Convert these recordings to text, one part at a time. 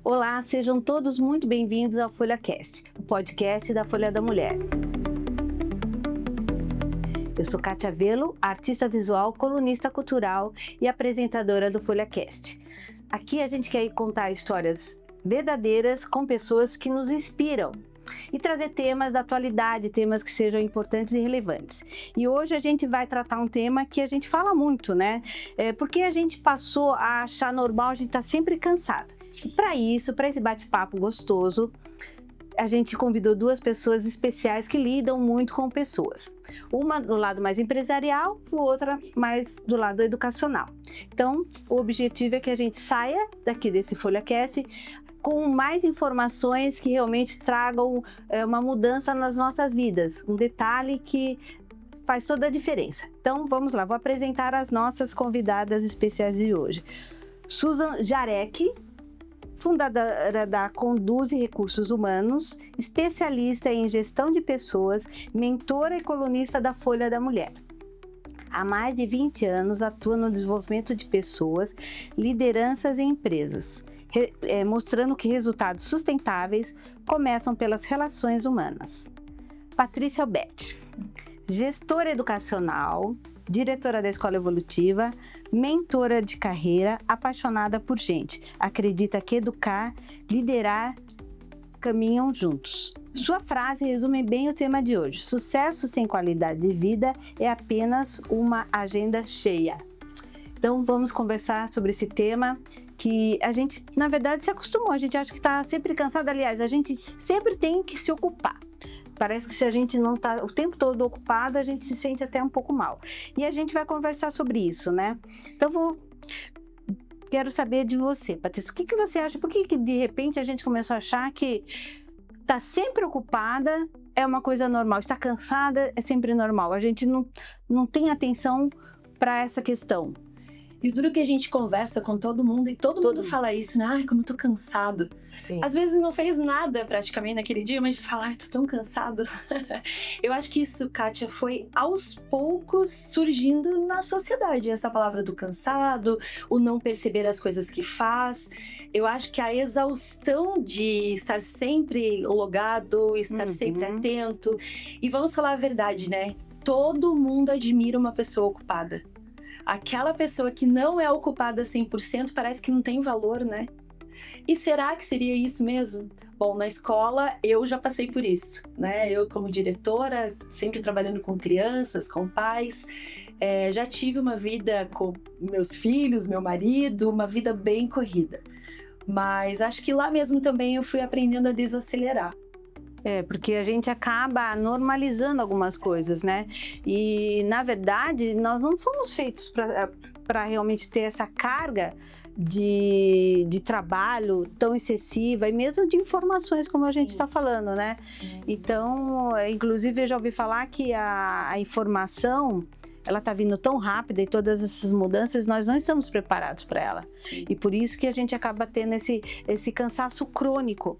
Olá, sejam todos muito bem-vindos ao FolhaCast, o podcast da Folha da Mulher. Eu sou Kátia Velo, artista visual, colunista cultural e apresentadora do FolhaCast. Aqui a gente quer contar histórias verdadeiras com pessoas que nos inspiram e trazer temas da atualidade, temas que sejam importantes e relevantes. E hoje a gente vai tratar um tema que a gente fala muito, né? Porque a gente passou a achar normal a gente estar sempre cansado. Para esse bate-papo gostoso, a gente convidou duas pessoas especiais que lidam muito com pessoas. Uma do lado mais empresarial e outra mais do lado educacional. Então, o objetivo é que a gente saia daqui desse FolhaCast com mais informações que realmente tragam uma mudança nas nossas vidas. Um detalhe que faz toda a diferença. Então, vamos lá, vou apresentar as nossas convidadas especiais de hoje. Susan Jarek, fundadora da Conduze Recursos Humanos, especialista em gestão de pessoas, mentora e colunista da Folha da Mulher. Há mais de 20 anos atua no desenvolvimento de pessoas, lideranças e empresas, mostrando que resultados sustentáveis começam pelas relações humanas. Patrícia Alberti, gestora educacional, diretora da Escola Evolutiva, mentora de carreira, apaixonada por gente. Acredita que educar, liderar, caminham juntos. Sua frase resume bem o tema de hoje. Sucesso sem qualidade de vida é apenas uma agenda cheia. Então vamos conversar sobre esse tema que a gente, na verdade, se acostumou. A gente acha que está sempre cansado. Aliás, a gente sempre tem que se ocupar. Parece que se a gente não está o tempo todo ocupado, a gente se sente até um pouco mal. E a gente vai conversar sobre isso, né? Então, quero saber de você, Patrícia. O que você acha? Por que de repente a gente começou a achar que está sempre ocupada é uma coisa normal, estar cansada é sempre normal? A gente não tem atenção para essa questão. E tudo que a gente conversa com todo mundo, e todo mundo fala isso, né? Ai, como eu tô cansado. Sim. Às vezes não fez nada praticamente naquele dia, mas fala, ai, tô tão cansado. Eu acho que isso, Kátia, foi aos poucos surgindo na sociedade. Essa palavra do cansado, o não perceber as coisas que faz. Eu acho que a exaustão de estar sempre logado, estar sempre atento. E vamos falar a verdade, né? Todo mundo admira uma pessoa ocupada. Aquela pessoa que não é ocupada 100% parece que não tem valor, né? E será que seria isso mesmo? Bom, na escola eu já passei por isso, né? Eu como diretora, sempre trabalhando com crianças, com pais, já tive uma vida com meus filhos, meu marido, uma vida bem corrida. Mas acho que lá mesmo também eu fui aprendendo a desacelerar. Porque a gente acaba normalizando algumas coisas, né? E, na verdade, nós não fomos feitos para realmente ter essa carga de trabalho tão excessiva e mesmo de informações, como a gente está falando, né? Então, inclusive, eu já ouvi falar que a informação, ela está vindo tão rápida e todas essas mudanças, nós não estamos preparados para ela. Sim. E por isso que a gente acaba tendo esse cansaço crônico,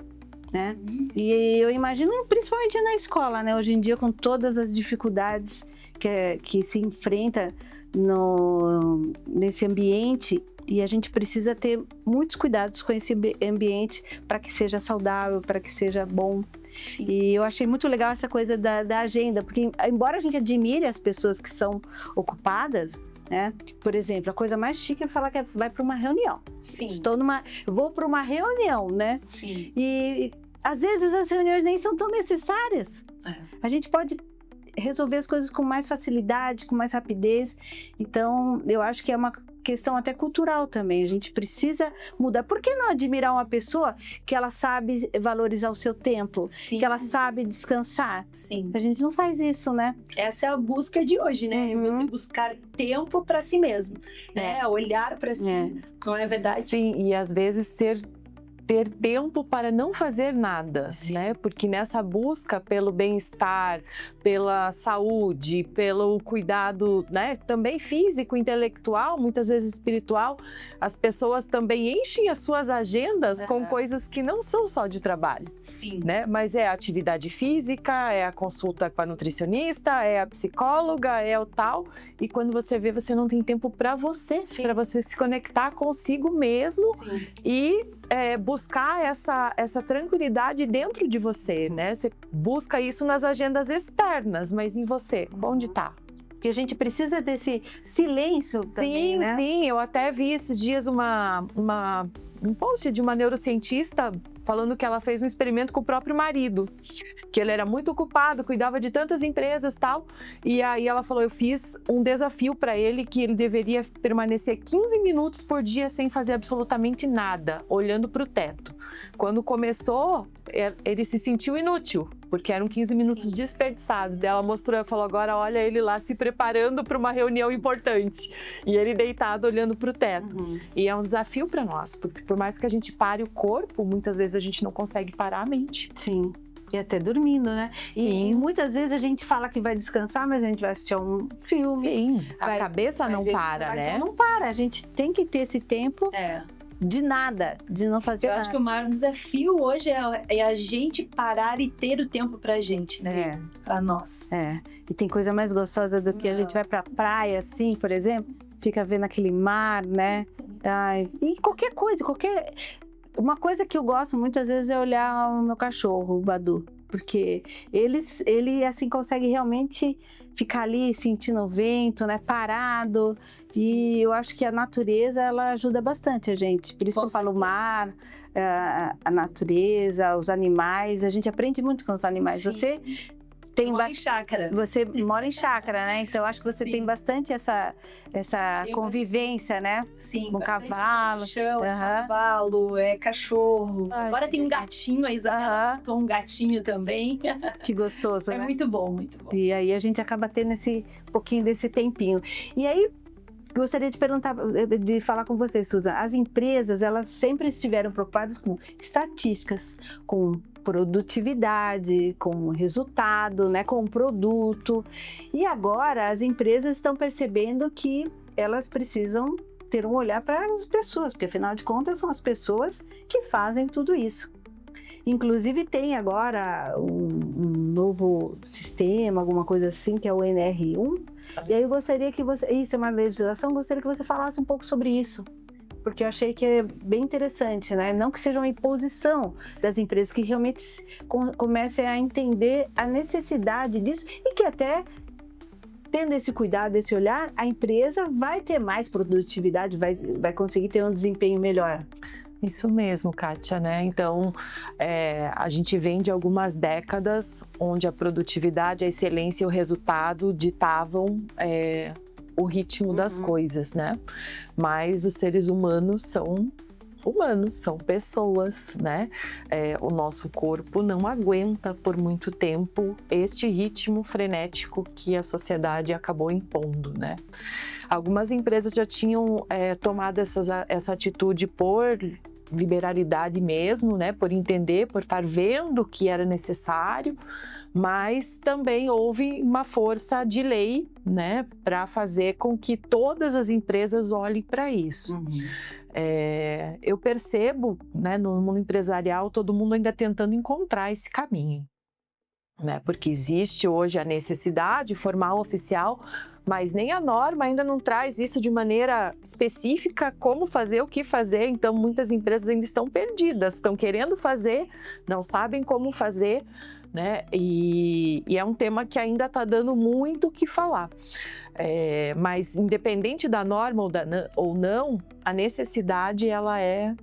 né? E eu imagino, principalmente na escola, né? Hoje em dia, com todas as dificuldades que se enfrenta nesse ambiente, e a gente precisa ter muitos cuidados com esse ambiente para que seja saudável, para que seja bom. Sim. E eu achei muito legal essa coisa da agenda, porque embora a gente admire as pessoas que são ocupadas, né? Por exemplo, a coisa mais chique é falar que vai para uma reunião. Sim. Vou para uma reunião, né? Sim. E às vezes as reuniões nem são tão necessárias. A gente pode resolver as coisas com mais facilidade, com mais rapidez. Então, eu acho que é uma questão até cultural também. A gente precisa mudar. Por que não admirar uma pessoa que ela sabe valorizar o seu tempo? Sim. Que ela sabe descansar? Sim. A gente não faz isso, né? Essa é a busca de hoje, né? Você buscar tempo para si mesmo, né? Olhar para si, não é verdade? Sim, e às vezes ter tempo para não fazer nada, né? Porque nessa busca pelo bem-estar, pela saúde, pelo cuidado, né? Também físico, intelectual, muitas vezes espiritual, as pessoas também enchem as suas agendas com coisas que não são só de trabalho, né? Mas é a atividade física, é a consulta com a nutricionista, é a psicóloga, é o tal. E quando você vê, você não tem tempo para você se conectar consigo mesmo e buscar essa tranquilidade dentro de você, né? Você busca isso nas agendas externas, mas em você, onde está? Porque a gente precisa desse silêncio também, né? Sim, eu até vi esses dias um post de uma neurocientista falando que ela fez um experimento com o próprio marido, que ele era muito ocupado, cuidava de tantas empresas e tal, e aí ela falou, eu fiz um desafio para ele que ele deveria permanecer 15 minutos por dia sem fazer absolutamente nada, olhando para o teto. Quando começou, ele se sentiu inútil, porque eram 15 minutos desperdiçados. Daí ela mostrou, falou, agora olha ele lá se preparando para uma reunião importante, e ele deitado olhando para o teto. E é um desafio para nós, porque por mais que a gente pare o corpo, muitas vezes a gente não consegue parar a mente. Sim. E até dormindo, né? E muitas vezes a gente fala que vai descansar, mas a gente vai assistir um filme. Sim, a cabeça não para, né? Não para, a gente tem que ter esse tempo de nada, de não fazer nada. Eu acho que o maior desafio hoje é a gente parar e ter o tempo pra gente, né? Pra nós. E tem coisa mais gostosa do que a gente vai pra praia, assim, por exemplo, fica vendo aquele mar, né? E qualquer coisa, Uma coisa que eu gosto muitas vezes é olhar o meu cachorro, o Badu, porque ele assim consegue realmente ficar ali sentindo o vento, né, parado, e eu acho que a natureza ela ajuda bastante a gente, por isso que eu falo o mar, a natureza, os animais, a gente aprende muito com os animais. Sim. Você mora em chácara, né? Então acho que você tem bastante essa convivência, né? Sim, com cavalo. Cavalo, cachorro. Agora tem um gatinho, a Isabela botou um gatinho também. Que gostoso, né? Muito bom, muito bom. E aí a gente acaba tendo pouquinho desse tempinho. E aí, gostaria de falar com você, Susan. As empresas, elas sempre estiveram preocupadas com estatísticas, com produtividade, com resultado, né, com produto. E agora as empresas estão percebendo que elas precisam ter um olhar para as pessoas, porque afinal de contas são as pessoas que fazem tudo isso. Inclusive tem agora um novo sistema, alguma coisa assim, que é o NR1. E aí eu gostaria que isso é uma legislação, gostaria que você falasse um pouco sobre isso. Porque eu achei que é bem interessante, né? Não que seja uma imposição das empresas, que realmente comecem a entender a necessidade disso e que até, tendo esse cuidado, esse olhar, a empresa vai ter mais produtividade, vai conseguir ter um desempenho melhor. Isso mesmo, Kátia, né? Então, a gente vem de algumas décadas onde a produtividade, a excelência e o resultado ditavam o ritmo das coisas, né? Mas os seres humanos são pessoas, né? O nosso corpo não aguenta por muito tempo este ritmo frenético que a sociedade acabou impondo, né? Algumas empresas já tinham tomado essa atitude por liberalidade mesmo, né? Por entender, por estar vendo que era necessário, mas também houve uma força de lei, né? Para fazer com que todas as empresas olhem para isso. Eu percebo, né, no mundo empresarial, todo mundo ainda tentando encontrar esse caminho, né? Porque existe hoje a necessidade formal oficial, mas nem a norma ainda não traz isso de maneira específica, como fazer, o que fazer. Então, muitas empresas ainda estão perdidas, estão querendo fazer, não sabem como fazer, né? E é um tema que ainda está dando muito o que falar. Mas, independente da norma ou não, a necessidade, ela é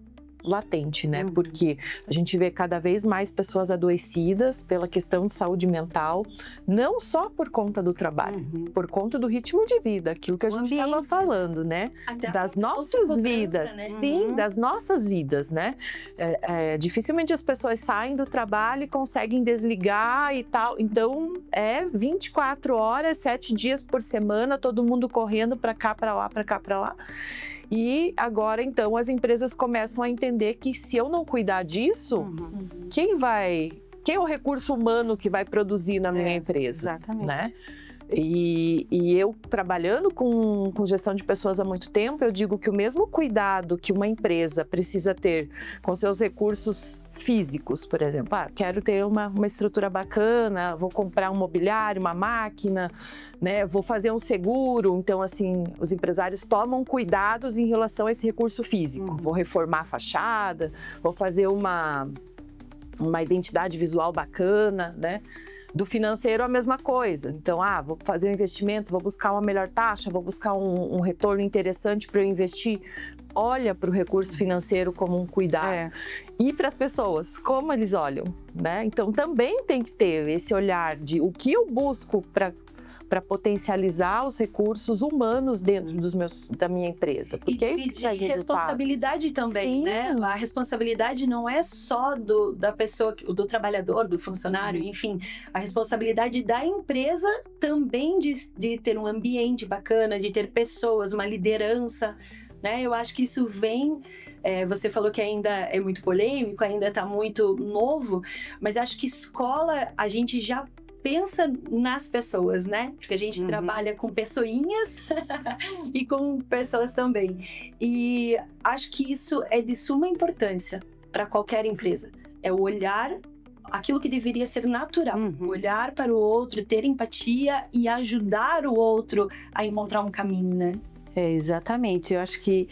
latente, né? Porque a gente vê cada vez mais pessoas adoecidas pela questão de saúde mental, não só por conta do trabalho, por conta do ritmo de vida, aquilo que a gente estava falando, né? Até das nossas vidas, né? Sim, das nossas vidas, né? Dificilmente as pessoas saem do trabalho e conseguem desligar e tal, então 24 horas, 7 dias por semana, todo mundo correndo para cá, para lá, para cá, para lá. E agora, então, as empresas começam a entender que se eu não cuidar disso, quem é o recurso humano que vai produzir na minha empresa? Exatamente. Né? E eu, trabalhando com gestão de pessoas há muito tempo, eu digo que o mesmo cuidado que uma empresa precisa ter com seus recursos físicos, por exemplo, quero ter uma estrutura bacana, vou comprar um mobiliário, uma máquina, né, vou fazer um seguro. Então, assim, os empresários tomam cuidados em relação a esse recurso físico. Vou reformar a fachada, vou fazer uma identidade visual bacana, né? Do financeiro, a mesma coisa. Então, vou fazer um investimento, vou buscar uma melhor taxa, vou buscar um retorno interessante para eu investir. Olha para o recurso financeiro como um cuidado. E para as pessoas, como eles olham, né? Então, também tem que ter esse olhar de o que eu busco para potencializar os recursos humanos dentro da minha empresa. Porque e de responsabilidade também, né? A responsabilidade não é só da pessoa, do trabalhador, do funcionário, enfim. A responsabilidade da empresa também de ter um ambiente bacana, de ter pessoas, uma liderança, né? Eu acho que isso vem... você falou que ainda é muito polêmico, ainda está muito novo, mas acho que escola, a gente já pensa nas pessoas, né? Porque a gente trabalha com pessoinhas e com pessoas também. E acho que isso é de suma importância para qualquer empresa. É o olhar, aquilo que deveria ser natural. Olhar para o outro, ter empatia e ajudar o outro a encontrar um caminho, né? Exatamente. Eu acho que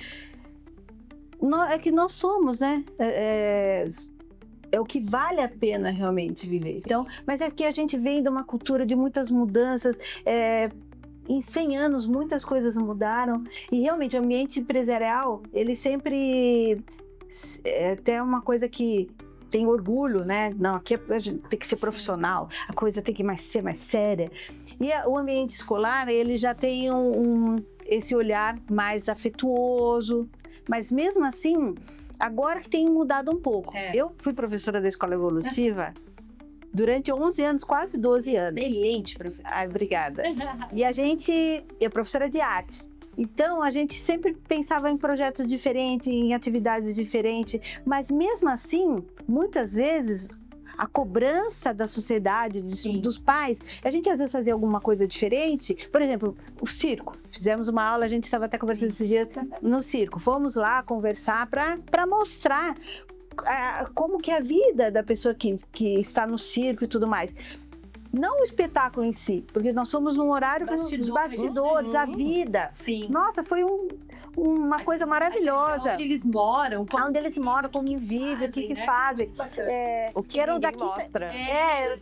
nós somos, né? É o que vale a pena realmente viver. Então, mas é que a gente vem de uma cultura de muitas mudanças. Em 100 anos, muitas coisas mudaram. E realmente, o ambiente empresarial, ele sempre... até uma coisa que tem orgulho, né? Não, aqui a gente tem que ser profissional. A coisa tem que ser mais séria. E o ambiente escolar, ele já tem esse olhar mais afetuoso. Mas mesmo assim... Agora que tem mudado um pouco. Eu fui professora da Escola Evolutiva durante 11 anos, quase 12 anos. Excelente, professora. Obrigada. E eu professora de arte. Então, a gente sempre pensava em projetos diferentes, em atividades diferentes. Mas mesmo assim, muitas vezes... a cobrança da sociedade, dos pais, a gente às vezes fazia alguma coisa diferente. Por exemplo, o circo. Fizemos uma aula, a gente estava até conversando esse dia no circo. Fomos lá conversar para mostrar como que é a vida da pessoa que está no circo e tudo mais. Não o espetáculo em si, porque nós somos num horário dos bastidores, a vida. Sim. Nossa, foi uma coisa maravilhosa. Onde eles moram. Onde eles moram, como vivem, o que fazem. O que eram da mostra.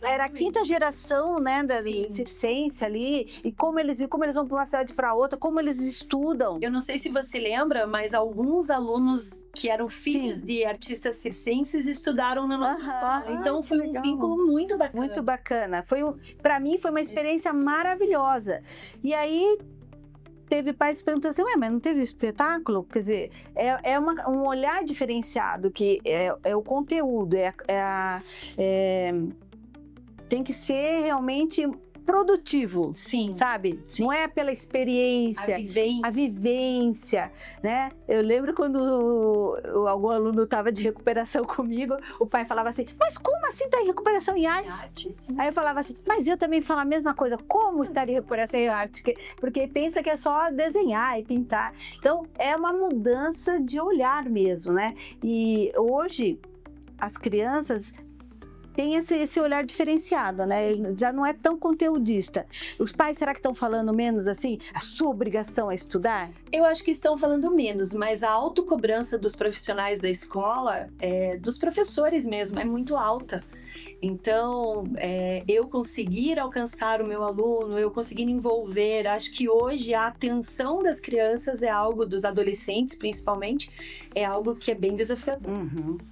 Era a quinta geração, né, da circense ali, e como eles vão para uma cidade para outra, como eles estudam. Eu não sei se você lembra, mas alguns alunos que eram filhos de artistas circenses estudaram na nossa escola. Então foi um vínculo muito bacana. Muito bacana. Para mim foi uma experiência maravilhosa. E aí teve pais perguntando assim, mas não teve espetáculo? Quer dizer, um olhar diferenciado, que é o conteúdo, tem que ser realmente produtivo, sabe? Sim. Não é pela experiência, a vivência, né? Eu lembro quando algum aluno estava de recuperação comigo, o pai falava assim, mas como assim está em recuperação em arte? Aí eu falava assim, mas eu também falo a mesma coisa, como estar em recuperação em arte? Porque pensa que é só desenhar e pintar. Então, é uma mudança de olhar mesmo, né? E hoje, as crianças tem esse olhar diferenciado, né? Já não é tão conteudista. Os pais, será que estão falando menos assim? A sua obrigação é estudar? Eu acho que estão falando menos, mas a autocobrança dos profissionais da escola, dos professores mesmo, é muito alta. Então, eu conseguir alcançar o meu aluno, eu conseguir envolver, acho que hoje a atenção das crianças é algo, dos adolescentes principalmente, é algo que é bem desafiador.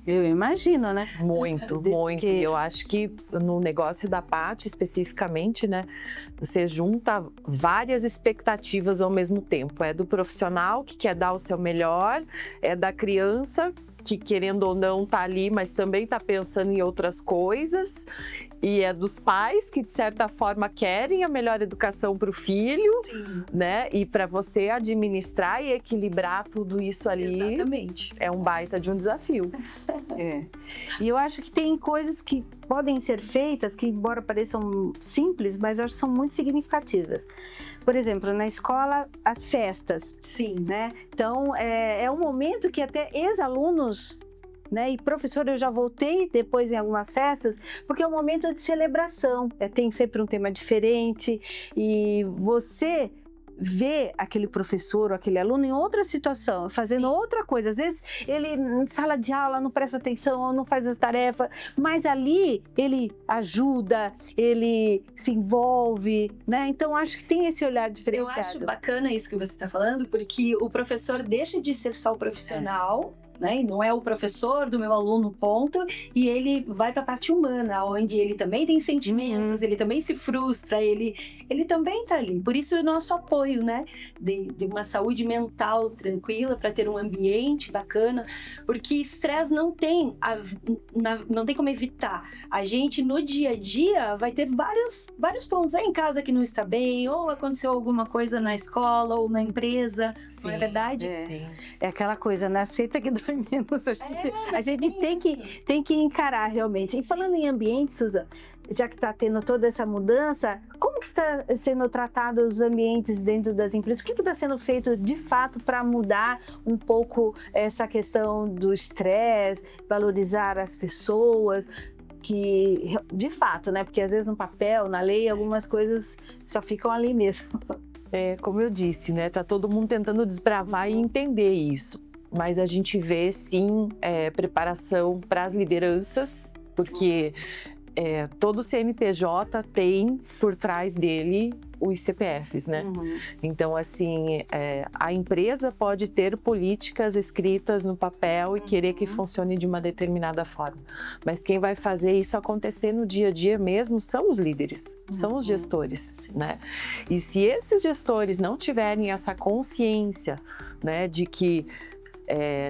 Eu imagino, né? Muito, muito. E eu acho que no negócio da Paty, especificamente, né, você junta várias expectativas ao mesmo tempo. É do profissional que quer dar o seu melhor, é da criança que, querendo ou não, tá ali, mas também tá pensando em outras coisas. e é dos pais que, de certa forma, querem a melhor educação para o filho, Sim. né? E para você administrar e equilibrar tudo isso ali, Exatamente. é um baita de um desafio. É. E eu acho que tem coisas que podem ser feitas que, embora pareçam simples, mas eu acho que são muito significativas. Por exemplo, na escola, as festas, Sim. né? Então, é um momento que até ex-alunos, né, e professor, eu já voltei depois em algumas festas, porque é um momento de celebração, tem sempre um tema diferente, e você vê aquele professor ou aquele aluno em outra situação, fazendo outra coisa. Às vezes ele, em sala de aula, não presta atenção ou não faz as tarefas, mas ali ele ajuda, ele se envolve, né? Então acho que tem esse olhar Eu diferenciado. acho bacana isso que você está falando, porque o professor deixa de ser só o profissional, né? E não é o professor do meu aluno, ponto, e ele vai para a parte humana, onde ele também tem sentimentos, ele também se frustra, ele também está ali. Por isso o nosso apoio, né? De uma saúde mental tranquila, para ter um ambiente bacana, porque estresse não tem como evitar. A gente no dia a dia vai ter vários pontos aí em casa que não está bem, ou aconteceu alguma coisa na escola ou na empresa, não é verdade? Sim. É aquela coisa, né? Aceita que dói menos. A gente tem que encarar realmente. E falando em ambiente, Susan, já que está tendo toda essa mudança, como que está sendo tratado os ambientes dentro das empresas? O que está sendo feito de fato para mudar um pouco essa questão do estresse, valorizar as pessoas? Que, de fato, né? Porque às vezes no papel, na lei, algumas coisas só ficam ali mesmo. Como eu disse, né? Tá todo mundo tentando desbravar e entender isso. Mas a gente vê, sim, preparação para as lideranças, porque todo CNPJ tem por trás dele os CPFs, né? Então, assim, a empresa pode ter políticas escritas no papel e querer que funcione de uma determinada forma. Mas quem vai fazer isso acontecer no dia a dia mesmo são os líderes, são os gestores, né? E se esses gestores não tiverem essa consciência, né, de que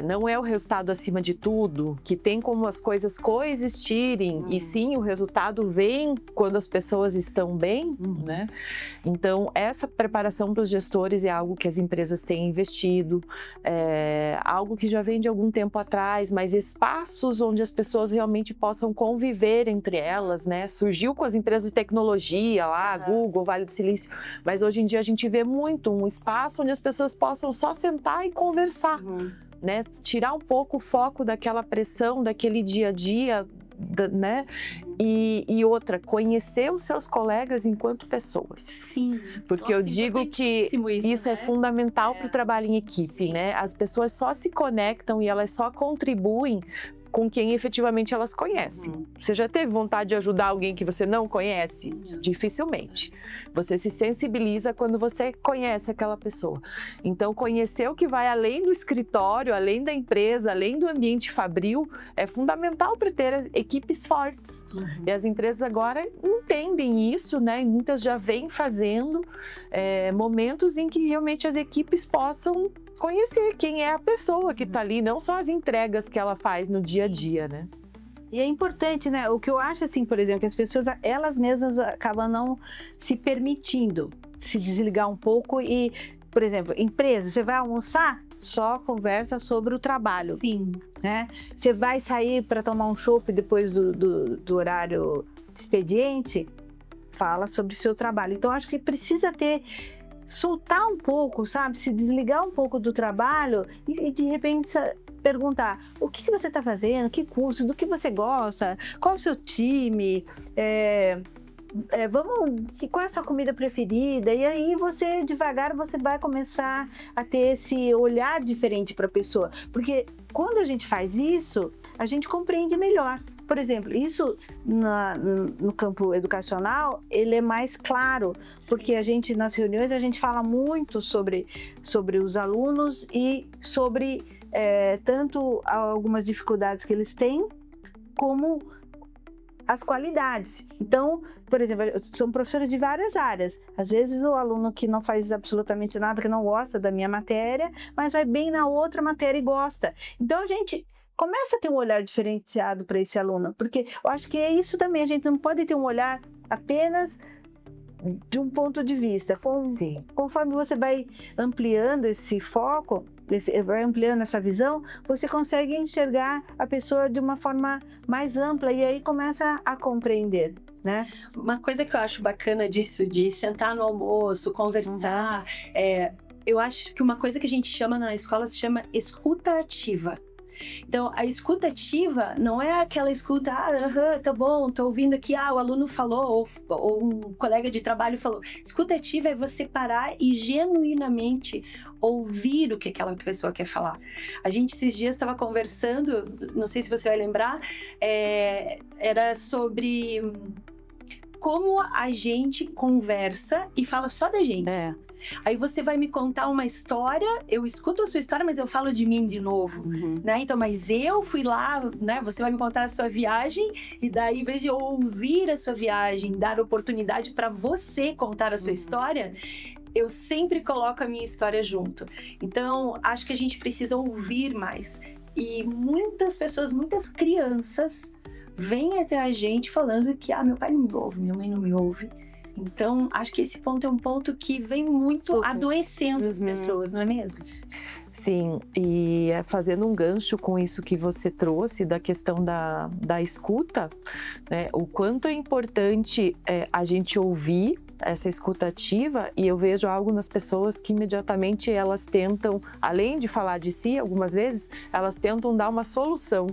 não é o resultado acima de tudo, que tem como as coisas coexistirem e sim o resultado vem quando as pessoas estão bem, né? Então essa preparação para os gestores é algo que as empresas têm investido, algo que já vem de algum tempo atrás, mas espaços onde as pessoas realmente possam conviver entre elas, né? Surgiu com as empresas de tecnologia lá, Google, Vale do Silício, mas hoje em dia a gente vê muito um espaço onde as pessoas possam só sentar e conversar. Né? Tirar um pouco o foco daquela pressão, daquele dia a dia, né? E outra, conhecer os seus colegas enquanto pessoas. Sim. Porque eu digo que isso né? é fundamental para o trabalho em equipe, né? As pessoas só se conectam e elas só contribuem com quem efetivamente elas conhecem. Você já teve vontade de ajudar alguém que você não conhece? Dificilmente. Você se sensibiliza quando você conhece aquela pessoa. Então, conhecer o que vai além do escritório, além da empresa, além do ambiente fabril, é fundamental para ter equipes fortes. E as empresas agora entendem isso, né? E muitas já vêm fazendo momentos em que realmente as equipes possam conhecer quem é a pessoa que está ali, não só as entregas que ela faz no dia a dia, né? E é importante, né? O que eu acho, assim, por exemplo, que as pessoas, elas mesmas acabam não se permitindo se desligar um pouco e, por exemplo, empresa, você vai almoçar, só conversa sobre o trabalho. Sim. Né? Você vai sair para tomar um chopp depois do horário de expediente, fala sobre o seu trabalho. Então, acho que precisa soltar um pouco, sabe? Se desligar um pouco do trabalho e de repente perguntar o que você está fazendo, que curso, do que você gosta, qual é o seu time, qual é a sua comida preferida? E aí você, devagar, você vai começar a ter esse olhar diferente para a pessoa. Porque quando a gente faz isso, a gente compreende melhor. Por exemplo, isso no campo educacional, ele é mais claro, porque nas reuniões, a gente fala muito sobre os alunos e sobre tanto algumas dificuldades que eles têm, como as qualidades. Então, por exemplo, são professores de várias áreas. Às vezes o aluno que não faz absolutamente nada, que não gosta da minha matéria, mas vai bem na outra matéria e gosta. Então, a gente começa a ter um olhar diferenciado para esse aluno, porque eu acho que é isso também, a gente não pode ter um olhar apenas de um ponto de vista. Sim. Conforme você vai ampliando esse foco, vai ampliando essa visão, você consegue enxergar a pessoa de uma forma mais ampla e aí começa a compreender, né? Uma coisa que eu acho bacana disso, de sentar no almoço, conversar, eu acho que uma coisa que a gente chama na escola se chama escuta ativa. Então, a escuta ativa não é aquela escuta, tá bom, tô ouvindo aqui, o aluno falou, ou um colega de trabalho falou. Escuta ativa é você parar e genuinamente ouvir o que aquela pessoa quer falar. A gente esses dias estava conversando, não sei se você vai lembrar, era sobre como a gente conversa e fala só da gente. Aí você vai me contar uma história, eu escuto a sua história, mas eu falo de mim de novo, né? Então, mas eu fui lá, né? Você vai me contar a sua viagem e daí, em vez de eu ouvir a sua viagem, dar oportunidade para você contar a sua história, eu sempre coloco a minha história junto. Então, acho que a gente precisa ouvir mais. E muitas pessoas, muitas crianças vêm até a gente falando que, meu pai não me ouve, minha mãe não me ouve. Então, acho que esse ponto é um ponto que vem muito adoecendo as pessoas, não é mesmo? Sim, e fazendo um gancho com isso que você trouxe da questão da escuta, né, o quanto é importante a gente ouvir essa escuta ativa, e eu vejo algo nas pessoas que imediatamente elas tentam, além de falar de si, algumas vezes, elas tentam dar uma solução.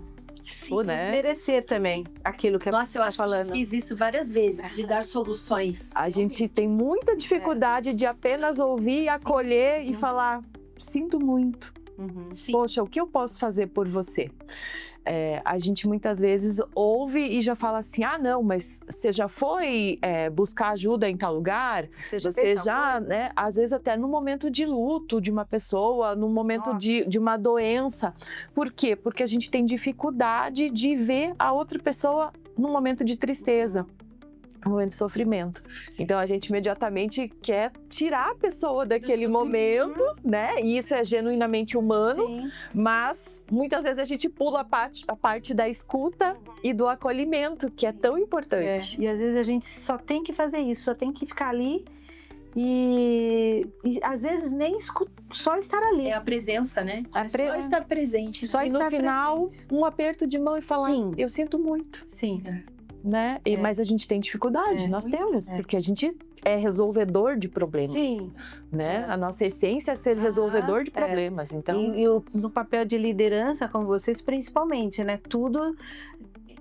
Sim, né? Merecer também aquilo que Nossa, eu acho falando. Que eu fiz isso várias vezes, de dar soluções. A gente tem muita dificuldade de apenas ouvir, acolher e falar, sinto muito. Poxa, o que eu posso fazer por você? A gente muitas vezes ouve e já fala assim, não, mas você já foi buscar ajuda em tal lugar? Você já, né? Às vezes até no momento de luto de uma pessoa, no momento de uma doença. Por quê? Porque a gente tem dificuldade de ver a outra pessoa no momento de tristeza, no momento de sofrimento. Então a gente imediatamente quer tirar a pessoa daquele momento, né? E isso é genuinamente humano, mas muitas vezes a gente pula a parte da escuta e do acolhimento, que é tão importante. E às vezes a gente só tem que fazer isso, só tem que ficar ali e às vezes nem só estar ali. É a presença, né? Só estar presente. Só e no final, um aperto de mão e falar, eu sinto muito. Sim. Né? Mas a gente tem dificuldade, nós temos, porque a gente é resolvedor de problemas. Sim. Né? A nossa essência é ser resolvedor de problemas. Então... E no papel de liderança com vocês, principalmente, né? Tudo.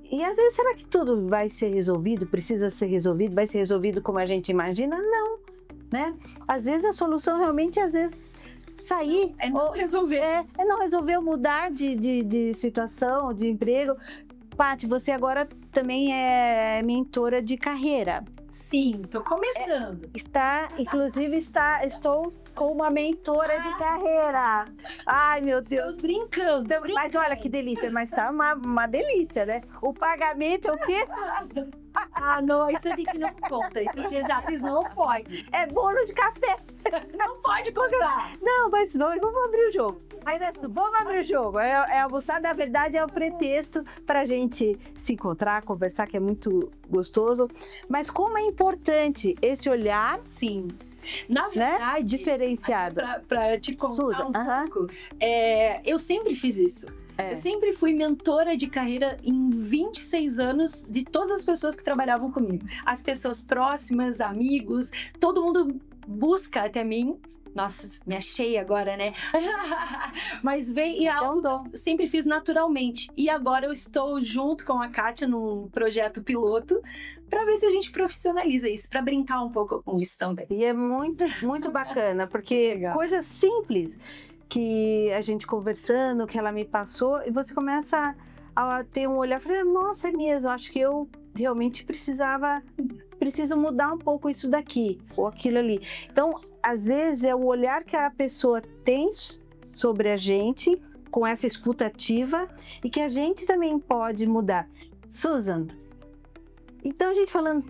E às vezes, será que tudo vai ser resolvido? Precisa ser resolvido? Vai ser resolvido como a gente imagina? Não. Né? Às vezes a solução realmente, às vezes, sair. É não resolver. É não resolver, mudar de situação, de emprego. Paty, você agora também é mentora de carreira. Sim, estou começando. Estou com uma mentora de carreira. Ai, meu Deus. Estou brincando. Mas olha que delícia, mas tá uma delícia, né? O pagamento é o quê? Não, isso aqui que não conta. Isso que eu já fiz não pode. É bolo de café. Não pode contar. Não, mas não, vamos abrir o jogo. Mas vamos abrir o jogo. Almoçar, na verdade, é o pretexto pra gente se encontrar, conversar, que é muito gostoso. Mas como é importante esse olhar. Sim. Na verdade, diferenciado. Para te contar pouco, eu sempre fiz isso. Eu sempre fui mentora de carreira em 26 anos de todas as pessoas que trabalhavam comigo. As pessoas próximas, amigos, todo mundo busca até mim. Nossa, me achei agora, né? Mas veio e algo eu sempre fiz naturalmente. E agora eu estou junto com a Kátia num projeto piloto para ver se a gente profissionaliza isso, para brincar um pouco com isso também. E é muito, muito bacana, porque coisas simples que a gente conversando, que ela me passou, e você começa a ter um olhar, falei, nossa, é mesmo, acho que eu realmente preciso mudar um pouco isso daqui, ou aquilo ali. Então, às vezes é o olhar que a pessoa tem sobre a gente, com essa escuta ativa, e que a gente também pode mudar. Susan, então a gente falando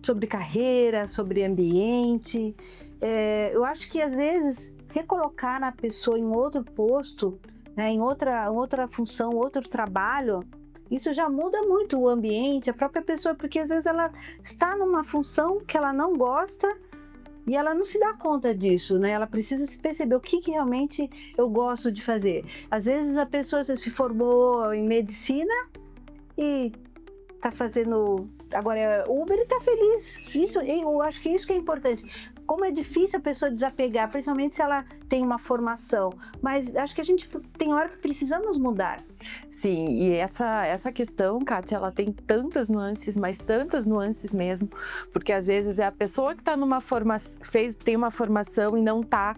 sobre carreira, sobre ambiente, eu acho que às vezes recolocar a pessoa em outro posto né, em outra função, outro trabalho, isso já muda muito o ambiente, a própria pessoa, porque às vezes ela está numa função que ela não gosta e ela não se dá conta disso, né? Ela precisa se perceber o que realmente eu gosto de fazer. Às vezes a pessoa se formou em medicina e está fazendo agora é Uber e está feliz. Isso, eu acho que isso que é importante. Como é difícil a pessoa desapegar, principalmente se ela tem uma formação. Mas acho que a gente tem hora que precisamos mudar. Sim, e essa questão, Kátia, ela tem tantas nuances, mas tantas nuances mesmo, porque às vezes é a pessoa que está tem uma formação e não está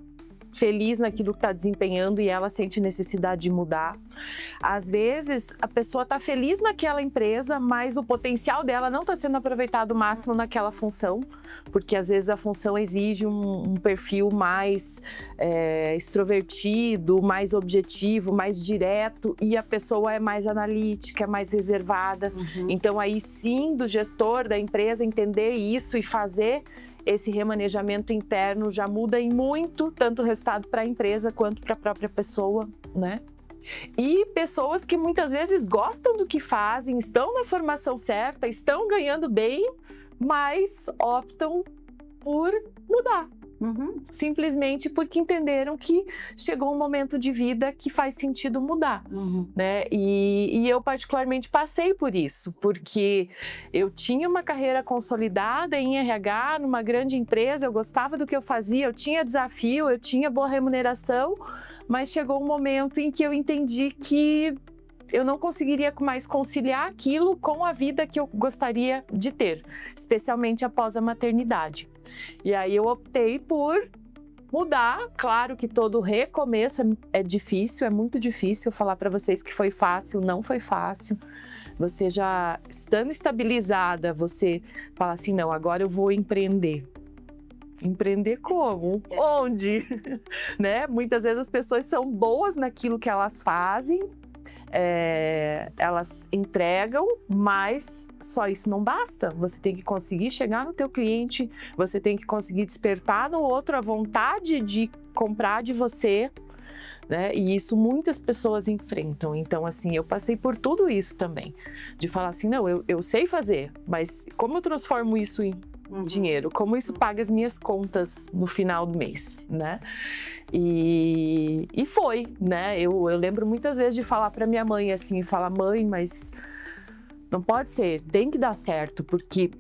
feliz naquilo que está desempenhando e ela sente necessidade de mudar. Às vezes, a pessoa está feliz naquela empresa, mas o potencial dela não está sendo aproveitado o máximo naquela função, porque às vezes a função exige um perfil mais extrovertido, mais objetivo, mais direto, e a pessoa é mais analítica, é mais reservada. Então, aí sim, do gestor da empresa entender isso e fazer esse remanejamento interno já muda em muito, tanto o resultado para a empresa quanto para a própria pessoa, né? E pessoas que muitas vezes gostam do que fazem, estão na formação certa, estão ganhando bem, mas optam por mudar. Simplesmente porque entenderam que chegou um momento de vida que faz sentido mudar, né? E eu particularmente passei por isso, porque eu tinha uma carreira consolidada em RH, numa grande empresa, eu gostava do que eu fazia, eu tinha desafio, eu tinha boa remuneração, mas chegou um momento em que eu entendi que eu não conseguiria mais conciliar aquilo com a vida que eu gostaria de ter, especialmente após a maternidade. E aí eu optei por mudar. Claro que todo recomeço é difícil, é muito difícil. Falar para vocês que foi fácil, não foi fácil. Você já estando estabilizada, você fala assim, não, agora eu vou empreender. Empreender como? Onde? Né? Muitas vezes as pessoas são boas naquilo que elas fazem, elas entregam, mas só isso não basta. Você tem que conseguir chegar no teu cliente, você tem que conseguir despertar no outro a vontade de comprar de você, né? E isso muitas pessoas enfrentam. Então, assim, eu passei por tudo isso também, de falar assim, não, eu sei fazer, mas como eu transformo isso em dinheiro? Como isso paga as minhas contas no final do mês, né? E foi, né? Eu lembro muitas vezes de falar para minha mãe assim, falar, mãe, mas não pode ser, tem que dar certo, porque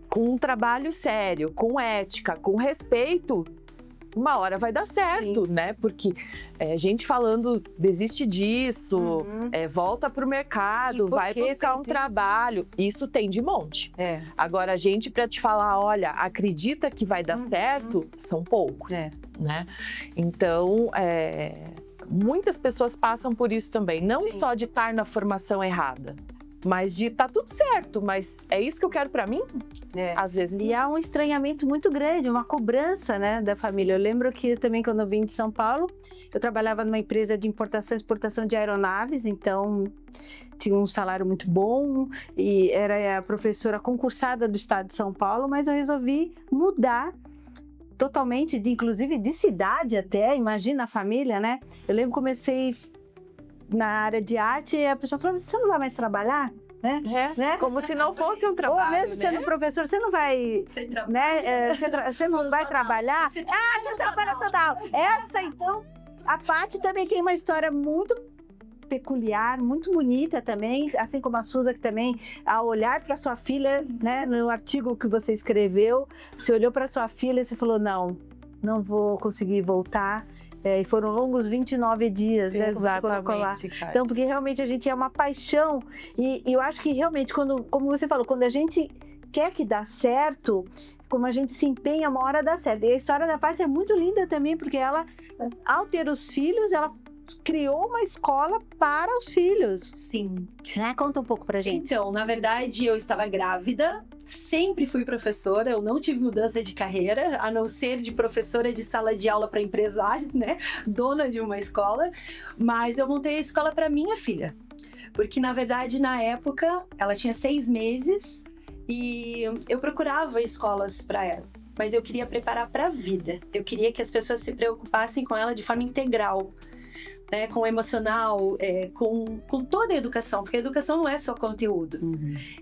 com um trabalho sério, com ética, com respeito, uma hora vai dar certo, né? Porque gente falando, desiste disso, volta pro mercado, vai buscar um trabalho. Isso tem de monte. Agora, a gente para te falar, olha, acredita que vai dar certo, são poucos, né? Então, muitas pessoas passam por isso também. Não só de estar na formação errada, mas de tá tudo certo, mas é isso que eu quero pra mim? Às vezes. E há um estranhamento muito grande, uma cobrança, né, da família. Eu lembro que também quando eu vim de São Paulo, eu trabalhava numa empresa de importação e exportação de aeronaves, então tinha um salário muito bom e era a professora concursada do estado de São Paulo, mas eu resolvi mudar totalmente, inclusive de cidade até, imagina a família, né? Eu lembro que comecei na área de arte e a pessoa falou, você não vai mais trabalhar? Né? Como se não fosse um trabalho, ou mesmo sendo professor, você não vai, você não vai trabalhar? Você trabalha só da aula. Essa, então, a Paty também tem uma história muito peculiar, muito bonita também, assim como a Suza, que também, ao olhar para sua filha, né, no artigo que você escreveu, você olhou para sua filha e você falou, não vou conseguir voltar. E foram longos 29 dias, né? Exatamente, então, porque realmente a gente é uma paixão. E eu acho que realmente, como você falou, quando a gente quer que dá certo, como a gente se empenha, uma hora dá certo. E a história da Paty é muito linda também, porque ela, ao ter os filhos, ela criou uma escola para os filhos. Sim. Conta um pouco pra gente. Então, na verdade, eu estava grávida, sempre fui professora, eu não tive mudança de carreira, a não ser de professora de sala de aula para empresário, né? Dona de uma escola, mas eu montei a escola para minha filha. Porque, na verdade, na época, ela tinha 6 meses e eu procurava escolas para ela. mas eu queria preparar para a vida. Eu queria que as pessoas se preocupassem com ela de forma integral, né? Com o emocional, com toda a educação, porque a educação não é só conteúdo.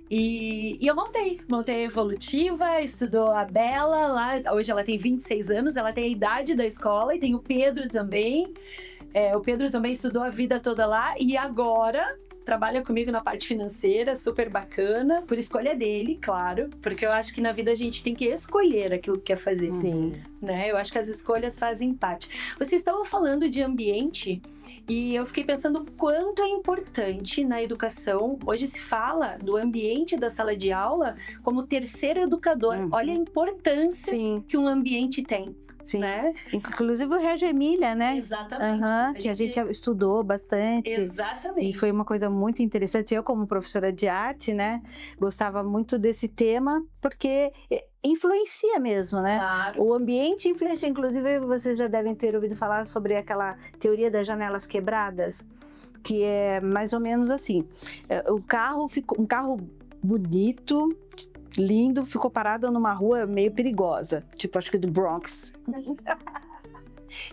E eu montei a Evolutiva, estudou a Bela lá, hoje ela tem 26 anos, ela tem a idade da escola, e tem o Pedro também. O Pedro também estudou a vida toda lá, e agora trabalha comigo na parte financeira, super bacana, por escolha dele, claro, porque eu acho que na vida a gente tem que escolher aquilo que quer fazer. Sim. Né? Eu acho que as escolhas fazem parte. Vocês estavam falando de ambiente e eu fiquei pensando o quanto é importante na educação. Hoje se fala do ambiente da sala de aula como terceiro educador. Olha a importância que um ambiente tem. Sim. Né? Inclusive o Reggio Emília, né? Exatamente. Que a gente estudou bastante. Exatamente. E foi uma coisa muito interessante. Eu, como professora de arte, né, gostava muito desse tema, porque influencia mesmo, né? Claro. O ambiente influencia. Inclusive, vocês já devem ter ouvido falar sobre aquela teoria das janelas quebradas, que é mais ou menos assim. Um carro bonito, lindo, ficou parado numa rua meio perigosa, tipo, acho que do Bronx.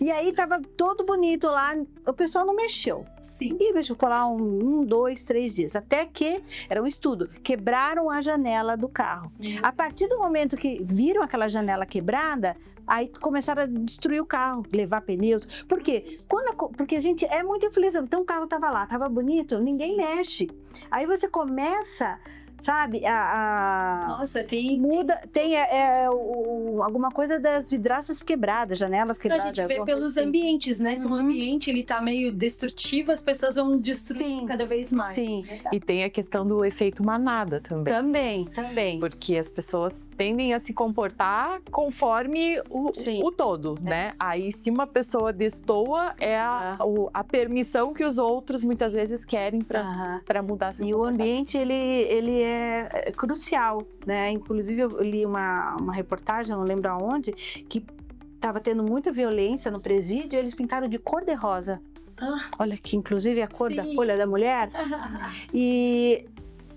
E aí tava todo bonito lá, o pessoal não mexeu. Sim. E ficou lá 1, 2, 3 dias, até que, era um estudo, quebraram a janela do carro. A partir do momento que viram aquela janela quebrada, aí começaram a destruir o carro, levar pneus. Por quê? Porque a gente é muito influência. Então o carro tava lá, tava bonito, ninguém mexe. Aí você começa, sabe, Nossa, muda, tem alguma coisa das vidraças quebradas, janelas a quebradas. gente vê pelos ambientes, né? Se um ambiente ele tá meio destrutivo, as pessoas vão destruir cada vez mais. Sim. E tem a questão do efeito manada também. Também. Porque as pessoas tendem a se comportar conforme o todo, né? Aí, se uma pessoa destoa, é a permissão que os outros muitas vezes querem para mudar seu E o ambiente, ele é crucial, né? Inclusive, eu li uma reportagem, não lembro aonde, que estava tendo muita violência no presídio, eles pintaram de cor-de-rosa. Olha aqui, inclusive, a cor da folha da mulher. E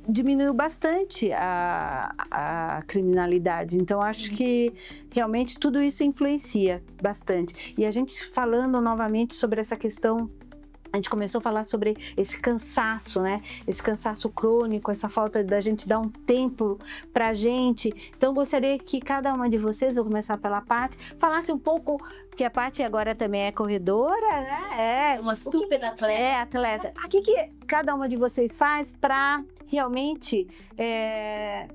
diminuiu bastante a criminalidade. Então, acho que realmente tudo isso influencia bastante. E a gente falando novamente sobre essa questão, a gente começou a falar sobre esse cansaço, né? Esse cansaço crônico, essa falta da gente dar um tempo pra gente. Então, gostaria que cada uma de vocês, vou começar pela Paty, falasse um pouco, porque a Paty agora também é corredora, né? Uma super atleta. É, atleta. O que cada uma de vocês faz para realmente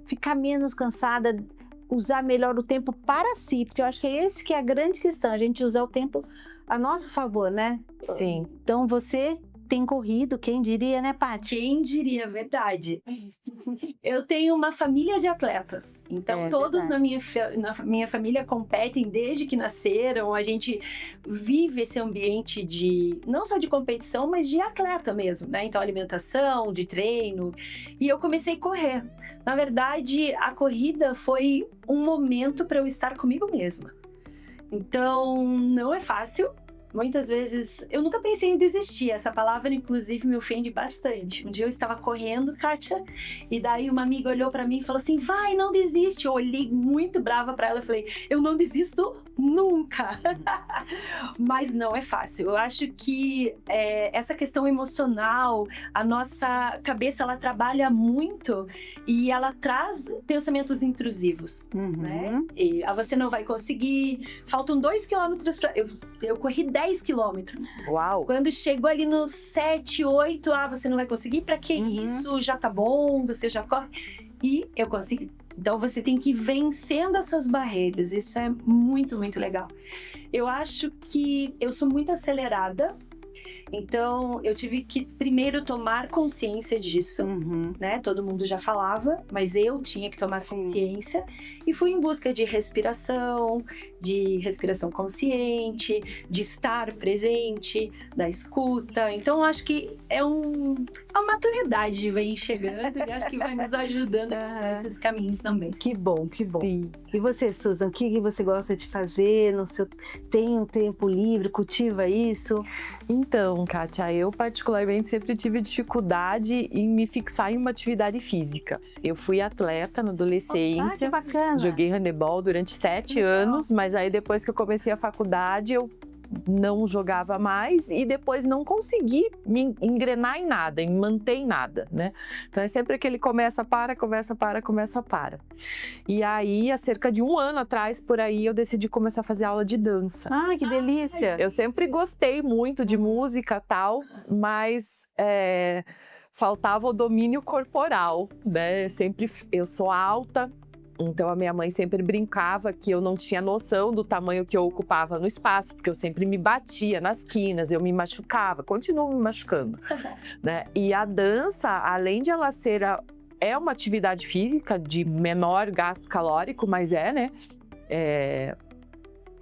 ficar menos cansada, usar melhor o tempo para si? Porque eu acho que é esse que é a grande questão, a gente usar o tempo a nosso favor, né? Sim. Então você tem corrido, quem diria, né, Paty? Quem diria, verdade. Eu tenho uma família de atletas, então todos na minha família competem desde que nasceram. A gente vive esse ambiente de, não só de competição, mas de atleta mesmo, né? Então alimentação, de treino. E eu comecei a correr. Na verdade, a corrida foi um momento para eu estar comigo mesma. Então, não é fácil. Muitas vezes, eu nunca pensei em desistir. Essa palavra, inclusive, me ofende bastante. Um dia eu estava correndo, Kátia, e daí uma amiga olhou pra mim e falou assim, vai, não desiste. Eu olhei muito brava pra ela e falei, eu não desisto nunca. Mas não é fácil. Eu acho que essa questão emocional, a nossa cabeça, ela trabalha muito e ela traz pensamentos intrusivos, né? E você não vai conseguir, faltam 2 quilômetros pra... Eu corri 10 quilômetros. Uau! Quando chegou ali no 7, 8, você não vai conseguir? Pra que isso? Já tá bom, você já corre. E eu consegui. Então você tem que ir vencendo essas barreiras. Isso é muito, muito legal. Eu acho que eu sou muito acelerada. Então, eu tive que primeiro tomar consciência disso, né? Todo mundo já falava, mas eu tinha que tomar consciência. E fui em busca de respiração consciente, de estar presente, da escuta. Então, acho que a maturidade vem chegando e acho que vai nos ajudando nesses caminhos também. Que bom, que bom. Sim. E você, Susan, o que você gosta de fazer? Tem um tempo livre? Cultiva isso? Então, Kátia, eu particularmente sempre tive dificuldade em me fixar em uma atividade física. Eu fui atleta na Ah, que adolescência, bacana. joguei handebol durante 7 Legal. anos, mas aí depois que eu comecei a faculdade, eu não jogava mais e depois não consegui me engrenar em nada, em manter em nada, né? Então é sempre aquele começa, para. E aí, há cerca de 1 ano atrás, por aí, eu decidi começar a fazer aula de dança. Ah, que delícia. Eu sempre gostei muito de música e tal, mas faltava o domínio corporal, né? Eu sou alta, então a minha mãe sempre brincava que eu não tinha noção do tamanho que eu ocupava no espaço, porque eu sempre me batia nas quinas, eu me machucava, continuo me machucando, né? E a dança, além de ela ser é uma atividade física de menor gasto calórico, mas né?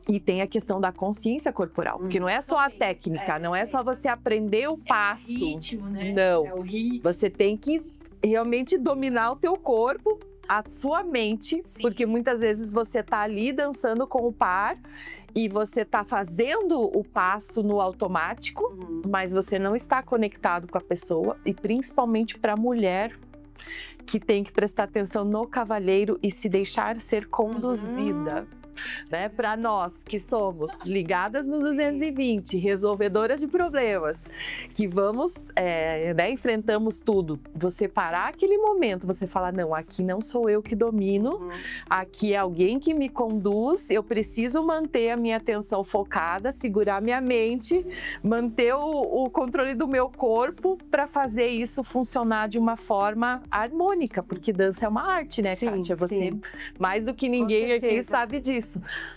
E tem a questão da consciência corporal, porque não é só a técnica, não é só você aprender o passo. É o ritmo, né? Não, É o ritmo. você tem que realmente dominar o teu corpo, a sua mente, Sim. porque muitas vezes você tá ali dançando com o par e você tá fazendo o passo no automático, mas você não está conectado com a pessoa, e principalmente para a mulher que tem que prestar atenção no cavalheiro e se deixar ser conduzida. Né? Para nós que somos ligadas no 220, resolvedoras de problemas, que vamos, né, enfrentamos tudo, você parar aquele momento, você falar, não, aqui não sou eu que domino, aqui é alguém que me conduz, eu preciso manter a minha atenção focada, segurar minha mente, manter o controle do meu corpo para fazer isso funcionar de uma forma harmônica, porque dança é uma arte, né, Sim, Kátia? Você, sim. mais do que ninguém aqui certeza. sabe disso.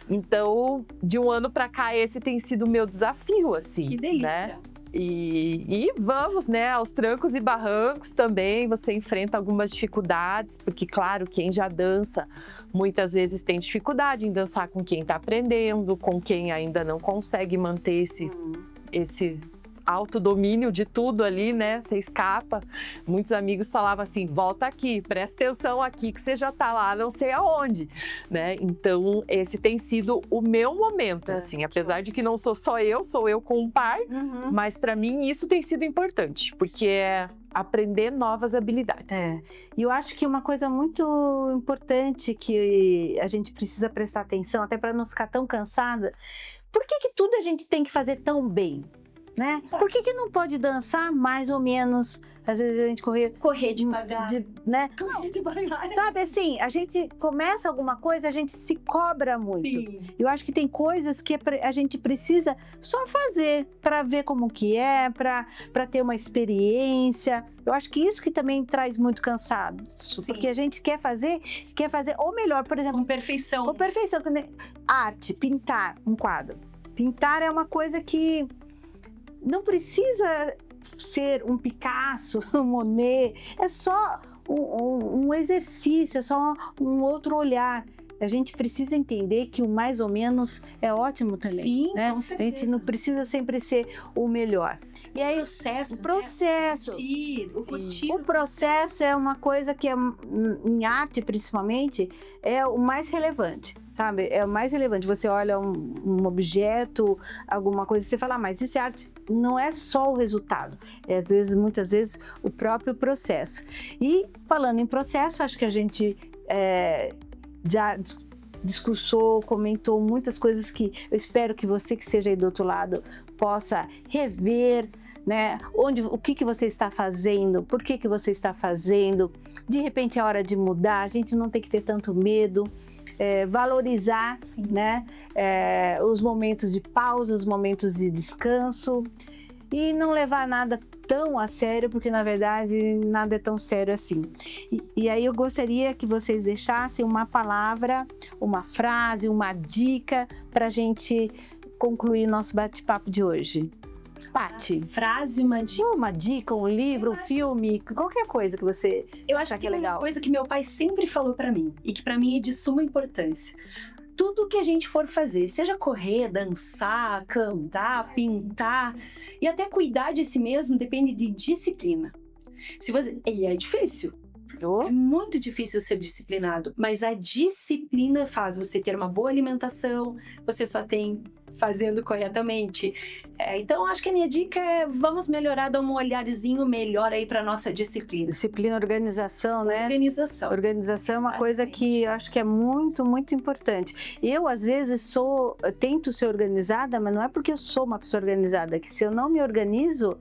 Então, de 1 ano para cá, esse tem sido o meu desafio, assim, Que delícia. né? E vamos, né, aos trancos e barrancos também, você enfrenta algumas dificuldades, porque, claro, quem já dança, muitas vezes tem dificuldade em dançar com quem está aprendendo, com quem ainda não consegue manter esse autodomínio de tudo ali, né? Você escapa. Muitos amigos falavam assim, volta aqui, presta atenção aqui que você já tá lá, não sei aonde, né? Então, esse tem sido o meu momento, assim, apesar de que não sou só eu, sou eu com um par, mas para mim isso tem sido importante, porque é aprender novas habilidades. E eu acho que uma coisa muito importante que a gente precisa prestar atenção, até para não ficar tão cansada, por que tudo a gente tem que fazer tão bem? Né? Por que não pode dançar mais ou menos? Às vezes a gente Correr devagar. Né? Correr devagar. Sabe assim, a gente começa alguma coisa, a gente se cobra muito. Sim. Eu acho que tem coisas que a gente precisa só fazer para ver como que é, para ter uma experiência. Eu acho que isso que também traz muito cansaço, porque a gente quer fazer, ou melhor, por exemplo, Com perfeição. com perfeição. Arte, pintar um quadro. Pintar é uma coisa que não precisa ser um Picasso, um Monet, é só um exercício, é só um outro olhar. A gente precisa entender que o mais ou menos é ótimo também. Sim, né? com certeza. A gente não precisa sempre ser o melhor. E aí, o processo. O processo é uma coisa que, em arte principalmente, é o mais relevante. Sabe? É o mais relevante. Você olha um objeto, alguma coisa, e você fala, mas isso é arte. Não é só o resultado. Muitas vezes, o próprio processo. E, falando em processo, acho que a gente já discursou, comentou muitas coisas que eu espero que você que esteja aí do outro lado possa rever, né? O que você está fazendo, por que você está fazendo. De repente é hora de mudar, a gente não tem que ter tanto medo. Valorizar, né, os momentos de pausa, os momentos de descanso e não levar nada tão a sério, porque na verdade nada é tão sério assim. E aí eu gostaria que vocês deixassem uma palavra, uma frase, uma dica para a gente concluir nosso bate-papo de hoje. Paty, frase, uma dica. Uma dica, um livro, um filme, qualquer coisa que você Eu acho que é legal. Uma coisa que meu pai sempre falou pra mim e que pra mim é de suma importância. Tudo que a gente for fazer, seja correr, dançar, cantar, pintar e até cuidar de si mesmo, depende de disciplina. E é difícil. É muito difícil ser disciplinado, mas a disciplina faz você ter uma boa alimentação, você só tem fazendo corretamente. Então, acho que a minha dica é vamos melhorar, dar um olharzinho melhor aí para nossa disciplina. Disciplina, organização, né? Organização. Organização é uma coisa que eu acho que é muito, muito importante. Eu, às vezes, tento ser organizada, mas não é porque eu sou uma pessoa organizada, que se eu não me organizo,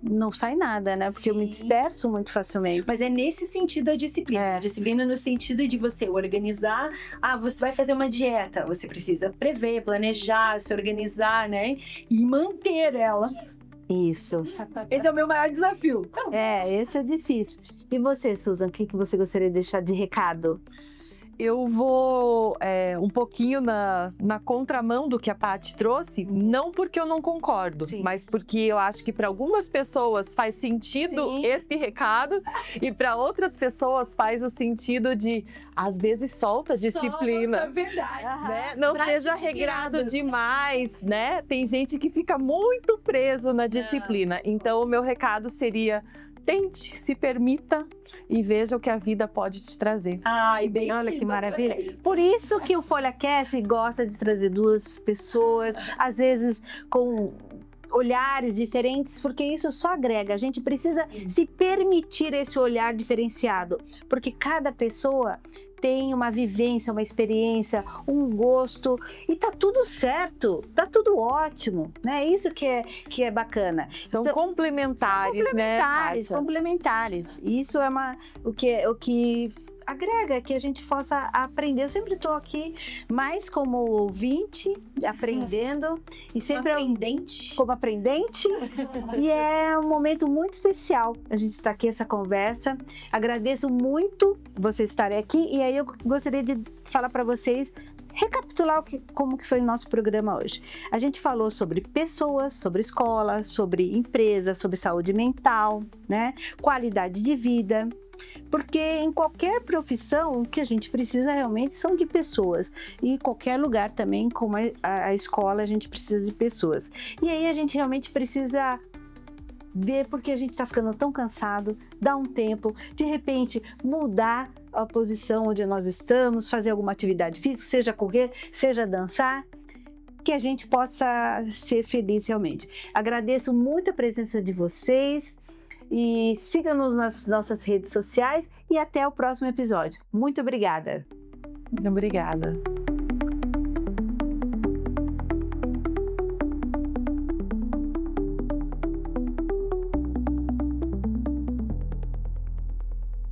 não sai nada, né? Porque eu me disperso muito facilmente. Mas é nesse sentido a disciplina. A disciplina no sentido de você organizar. Você vai fazer uma dieta. Você precisa prever, planejar, se organizar, né? E manter ela. Isso. Esse é o meu maior desafio. Esse é difícil. E você, Susan, o que você gostaria de deixar de recado? Eu vou um pouquinho na contramão do que a Paty trouxe, não porque eu não concordo, mas porque eu acho que para algumas pessoas faz sentido esse recado e para outras pessoas faz o sentido de, às vezes, solta a disciplina. É verdade. Né? Não seja regrado demais, né? Tem gente que fica muito preso na disciplina. Então, o meu recado seria: tente, se permita e veja o que a vida pode te trazer. Olha que maravilha. Por isso que o FolhaCast gosta de trazer duas pessoas, às vezes com olhares diferentes, porque isso só agrega. A gente precisa se permitir esse olhar diferenciado, porque cada pessoa tem uma vivência, uma experiência, um gosto, e tá tudo certo, tá tudo ótimo, né? Isso que é bacana. São complementares, né? Complementares. Isso é o que agrega, que a gente possa aprender. Eu sempre estou aqui mais como ouvinte, aprendendo, e sempre como aprendente. E é um momento muito especial a gente estar aqui, essa conversa. Agradeço muito vocês estarem aqui, e aí eu gostaria de falar para vocês, recapitular como que foi o nosso programa hoje. A gente falou sobre pessoas, sobre escola, sobre empresa, sobre saúde mental, né? Qualidade de vida. Porque em qualquer profissão, o que a gente precisa realmente são de pessoas. E em qualquer lugar também, como a escola, a gente precisa de pessoas. E aí a gente realmente precisa ver, porque a gente está ficando tão cansado, dar um tempo, de repente mudar a posição onde nós estamos, fazer alguma atividade física, seja correr, seja dançar, que a gente possa ser feliz realmente. Agradeço muito a presença de vocês. E siga-nos nas nossas redes sociais e até o próximo episódio. Muito obrigada. Obrigada.